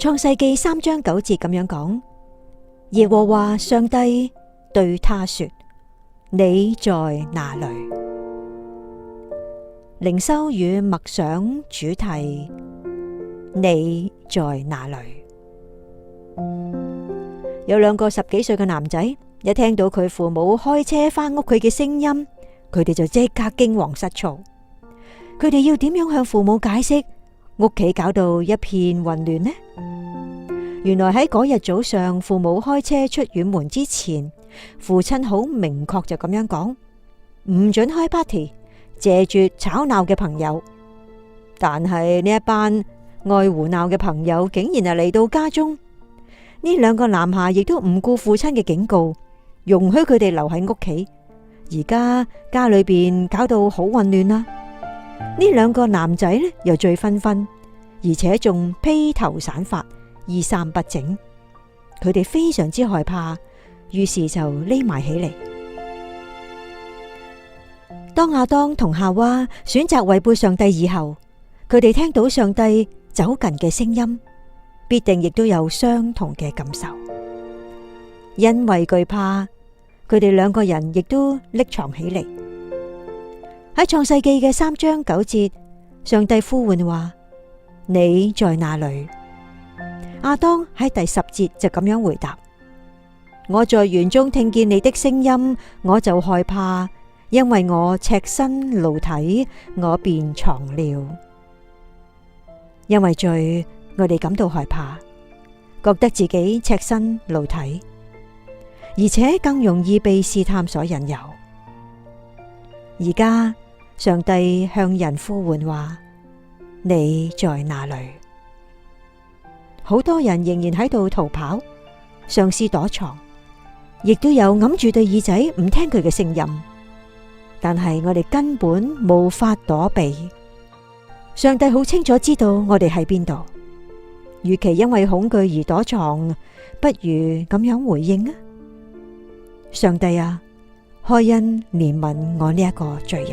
創世記3章9節咁樣講：耶和華上帝對他說：你在哪裏？靈修與默想主題：你在哪裏？有2個10幾歲嘅男仔，一聽到佢父母開車返屋企嘅聲音，佢哋就即刻驚惶失措。佢哋要點樣向父母解釋屋企搞到一片混亂呢？原來喺嗰日早上，父母開車出遠門之前，父親好明確就咁樣講：唔准開 party， 謝絕吵鬧嘅朋友。但係呢一班愛胡鬧嘅朋友竟然係嚟到家中，呢2個男孩亦都唔顧父親嘅警告，容許佢哋留喺屋企。而家家裏邊搞到好混亂啦。呢2個男仔呢又醉醺醺，而且仲披頭散髮，衣衫不整。佢哋非常之害怕，於是就匿埋起嚟。當亞當同夏娃選擇違背上帝以後，佢哋聽到上帝走近嘅聲音，必定亦都有相同嘅感受。因為懼怕，佢哋2個人亦都匿藏起嚟。喺創世記嘅3章9節，上帝呼喚話：你在哪裏？亞當喺第10節就咁樣回答：我在園中聽見你的聲音，我就害怕，因為我赤身露體，我便藏了。因為罪，我哋感到害怕，覺得自己赤身露體，而且更容易被試探所引誘。而家上帝向人呼喚話：你在哪裏？好多人仍然喺度逃跑，嘗試躲藏，亦都有揞住對耳仔唔聽佢嘅聲音。但係我哋根本無法躲避，上帝好清楚知道我哋喺邊度。與其因為恐懼而躲藏，不如咁樣回應啊！上帝啊，開恩憐憫我呢一個罪人。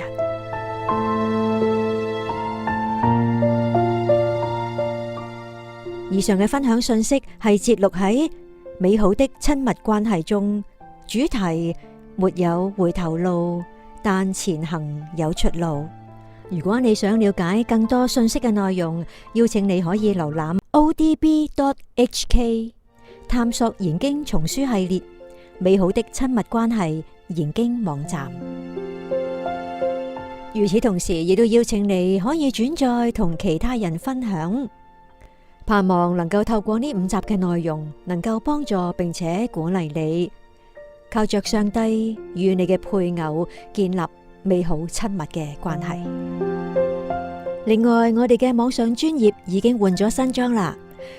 以上嘅分享信息係節錄喺美好的親密關係中，主題沒有回頭路，但前行有出路。如果你想了解更多信息嘅內容，邀請你可以瀏覽 odb.hk 探索研經叢書系列美好的親密關係研經網站。與此同時，亦都邀請你可以轉載同其他人分享，盼望能夠透過呢5集嘅內容，能夠幫助並且鼓勵你，靠着上帝與你嘅配偶建立美好親密嘅關係。另外，我哋嘅網上專頁已經換咗新裝啦，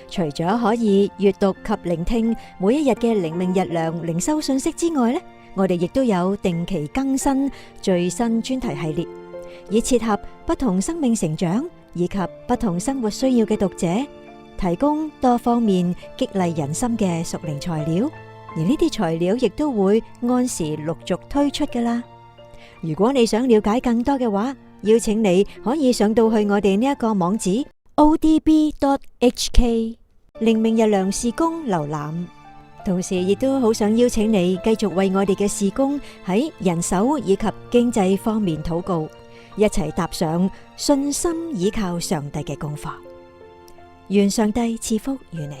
除咗可以閱讀及聆聽每一日嘅靈命日糧靈修信息之外呢，我哋亦都有定期更新最新專題系列，以切合不同生命成長以及不同生活需要嘅讀者，提供多方面激勵人心嘅屬靈材料。而呢啲材料亦都會按時陸續推出㗎啦。如果你想了解更多嘅話，邀請你可以上到去我哋呢一個網址 odb.hk 靈命日糧事工瀏覽。同時亦都好想邀請你繼續為我哋嘅事工喺人手以及經濟方面禱告，一齊踏上信心倚靠上帝嘅功課。願上帝賜福於你。